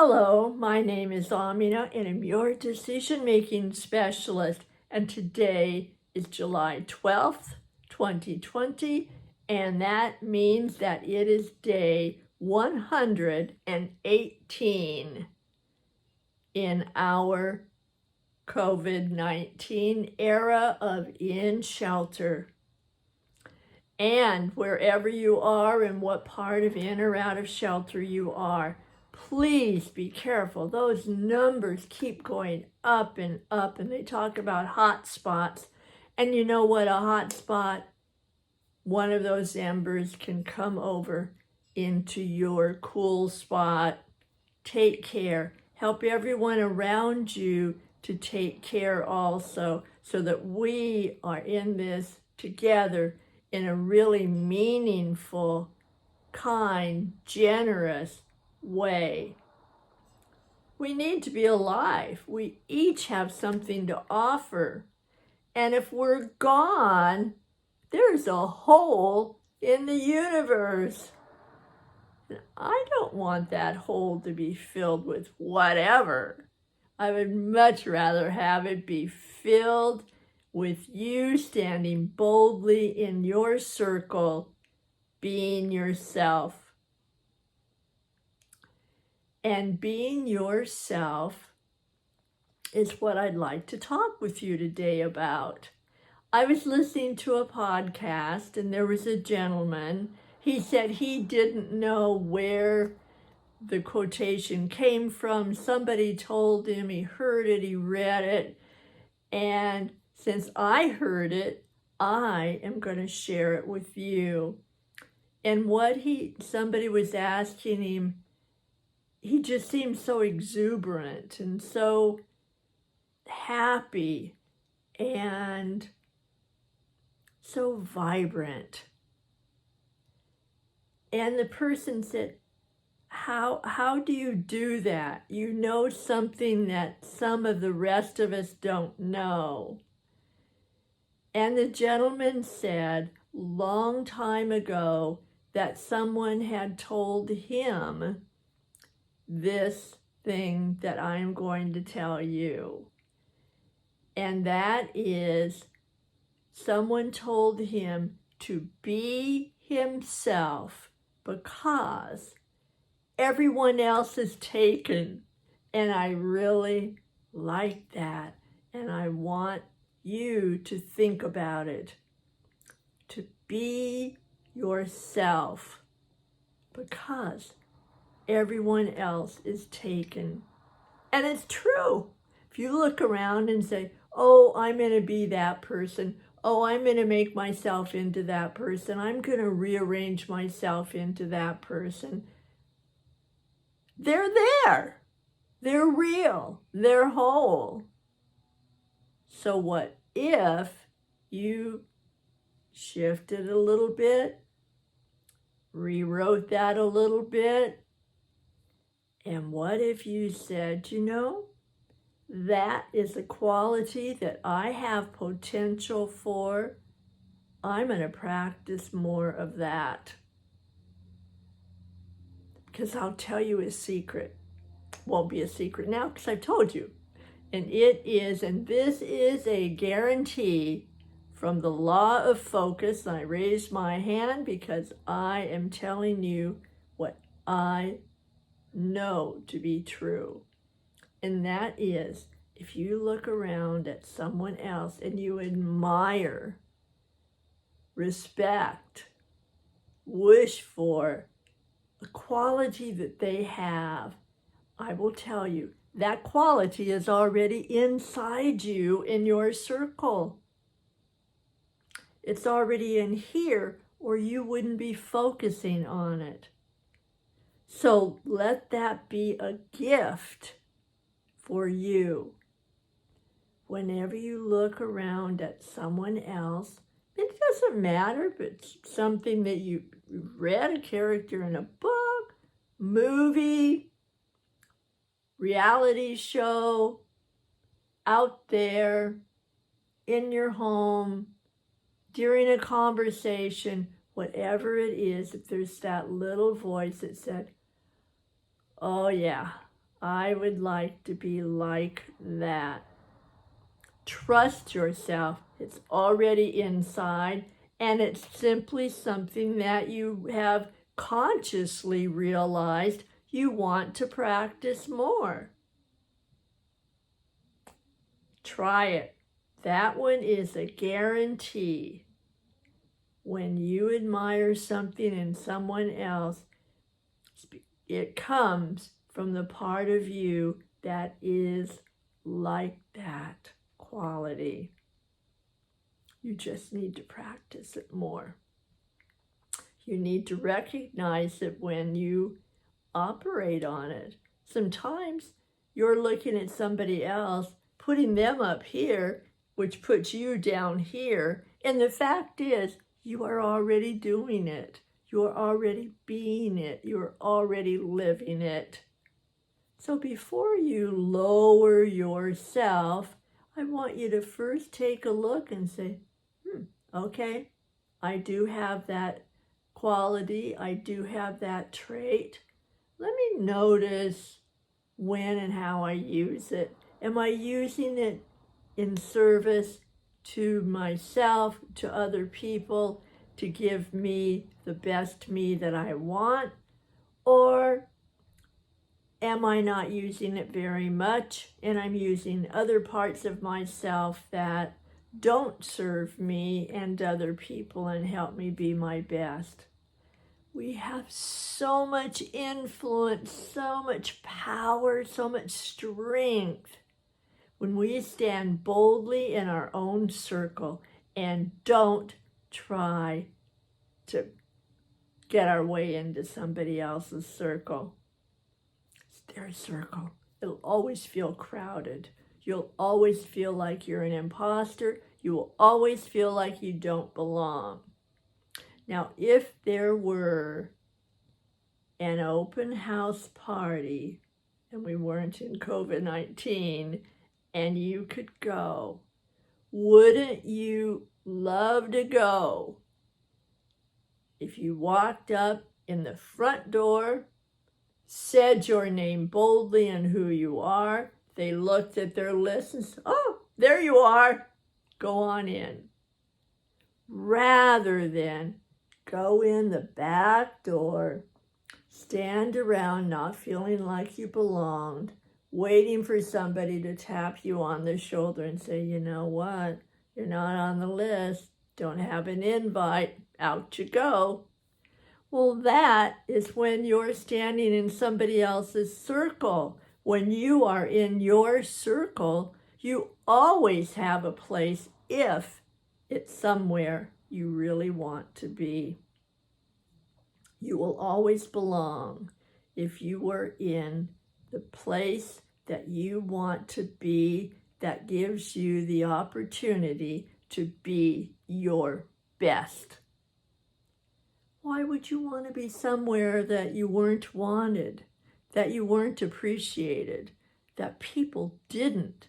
Hello, my name is Amina and I'm your decision-making specialist. And today is July 12th, 2020, and that means that it is day 118 in our COVID-19 era of in shelter. And wherever you are and what part of in or out of shelter you are, please be careful. Those numbers keep going up, and they talk about hot spots. And you know what? A hot spot, one of those embers can come over into your cool spot. Take care. Help everyone around you to take care also, so that we are in this together in a really meaningful, kind, generous way. We need to be alive. We each have something to offer. And if we're gone, there's a hole in the universe. And I don't want that hole to be filled with whatever. I would much rather have it be filled with you standing boldly in your circle, being yourself. And being yourself is what I'd like to talk with you today about. I was listening to a podcast and there was a gentleman. He said he didn't know where the quotation came from. Somebody told him, he heard it, he read it. And since I heard it, I am going to share it with you. And somebody was asking him, he just seemed so exuberant and so happy and so vibrant. And the person said, how do you do that? You know something that some of the rest of us don't know. And the gentleman said, long time ago, that someone had told him this thing that I'm going to tell you. And that is, someone told him to be himself because everyone else is taken. And I really like that. And I want you to think about it. To be yourself because everyone else is taken. And it's true. If you look around and say, oh, I'm going to be that person. Oh, I'm going to make myself into that person. I'm going to rearrange myself into that person. They're there. They're real. They're whole. So what if you shifted a little bit, rewrote that a little bit, and what if you said, you know, that is a quality that I have potential for. I'm going to practice more of that. Because I'll tell you a secret. Won't be a secret now because I've told you. And this is a guarantee from the law of focus. And I raised my hand because I am telling you what I know to be true. And that is, if you look around at someone else and you admire, respect, wish for the quality that they have, I will tell you, that quality is already inside you in your circle. It's already in here, or you wouldn't be focusing on it. So let that be a gift for you. Whenever you look around at someone else, it doesn't matter if it's something that you read, a character in a book, movie, reality show, out there, in your home, during a conversation, whatever it is, if there's that little voice that said, oh yeah, I would like to be like that. Trust yourself. It's already inside, and it's simply something that you have consciously realized you want to practice more. Try it. That one is a guarantee. When you admire something in someone else, it comes from the part of you that is like that quality. You just need to practice it more. You need to recognize it when you operate on it. Sometimes you're looking at somebody else, putting them up here, which puts you down here. And the fact is, you are already doing it. You are already being it. You are already living it. So before you lower yourself, I want you to first take a look and say, okay, I do have that quality. I do have that trait. Let me notice when and how I use it. Am I using it in service to myself, to other people, to give me the best me that I want? Or am I not using it very much and I'm using other parts of myself that don't serve me and other people and help me be my best? We have so much influence, so much power, so much strength when we stand boldly in our own circle and don't try to get our way into somebody else's circle. It's their circle. It'll always feel crowded. You'll always feel like you're an imposter. You will always feel like you don't belong. Now, if there were an open house party and we weren't in COVID-19 and you could go, wouldn't you love to go? If you walked up in the front door, said your name boldly and who you are, they looked at their list and said, oh, there you are, go on in. Rather than go in the back door, stand around not feeling like you belonged, waiting for somebody to tap you on the shoulder and say, you know what, you're not on the list, don't have an invite, out you go. Well, that is when you're standing in somebody else's circle. When you are in your circle, you always have a place if it's somewhere you really want to be. You will always belong if you were in the place that you want to be, that gives you the opportunity to be your best. Why would you want to be somewhere that you weren't wanted, that you weren't appreciated, that people didn't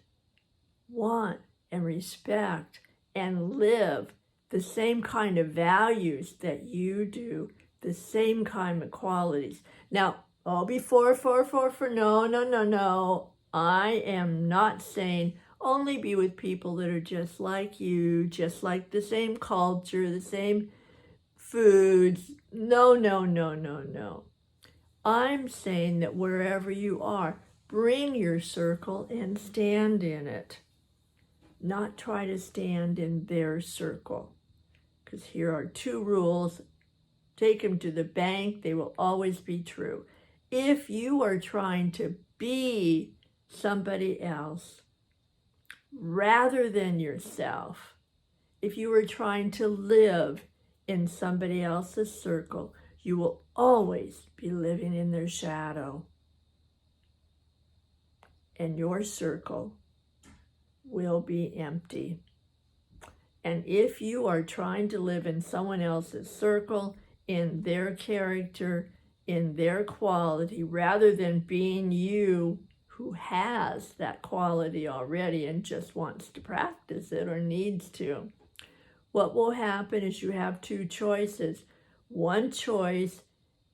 want and respect and live the same kind of values that you do, the same kind of qualities? Now, before, no. I am not saying only be with people that are just like you, just like the same culture, the same foods. No. I'm saying that wherever you are, bring your circle and stand in it. Not try to stand in their circle. Because here are two rules. Take them to the bank. They will always be true. If you are trying to be somebody else rather than yourself, if you are trying to live in somebody else's circle, you will always be living in their shadow. And your circle will be empty. And if you are trying to live in someone else's circle, in their character, in their quality, rather than being you who has that quality already and just wants to practice it or needs to, what will happen is you have two choices. One choice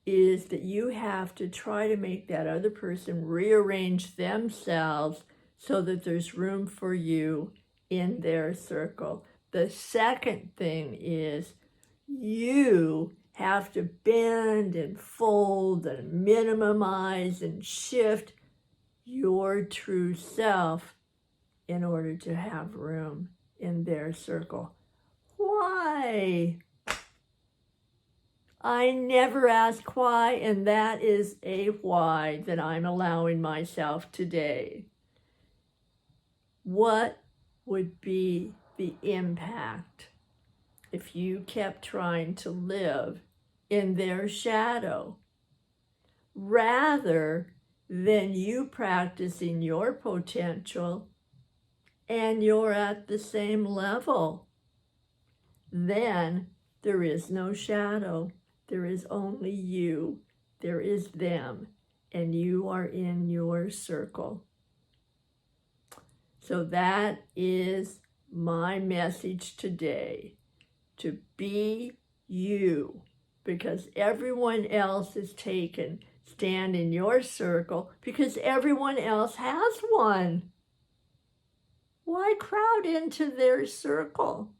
is that you have to try to make that other person rearrange themselves so that there's room for you in their circle. The second thing is you have to bend and fold and minimize and shift your true self in order to have room in their circle. Why? I never ask why, and that is a why that I'm allowing myself today. What would be the impact if you kept trying to live in their shadow rather than you practicing your potential and you're at the same level? Then there is no shadow. There is only you. There is them, and you are in your circle. So that is my message today, to be you, because everyone else is taken. Stand in your circle because everyone else has one. Why crowd into their circle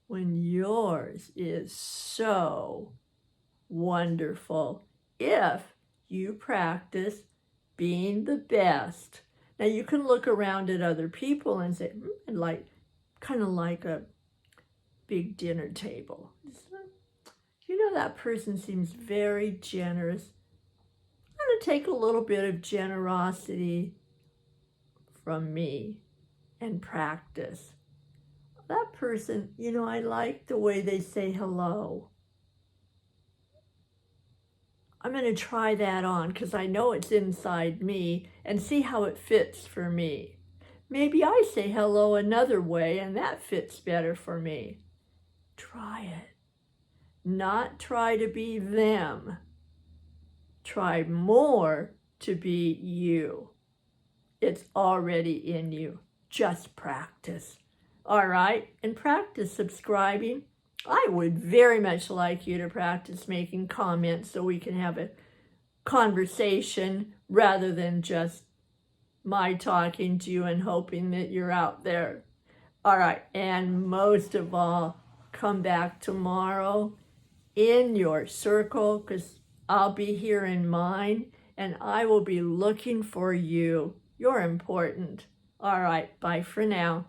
when yours is so wonderful if you practice being the best? Now you can look around at other people and say, kind of like a big dinner table. You know, that person seems very generous. I'm going to take a little bit of generosity from me and practice. That person, you know, I like the way they say hello. I'm going to try that on because I know it's inside me and see how it fits for me. Maybe I say hello another way and that fits better for me. Try it. Not try to be them. Try more to be you. It's already in you. Just practice. All right? And practice subscribing. I would very much like you to practice making comments so we can have a conversation rather than just my talking to you and hoping that you're out there. All right, and most of all, come back tomorrow in your circle because I'll be here in mine and I will be looking for you. You're important. All right, bye for now.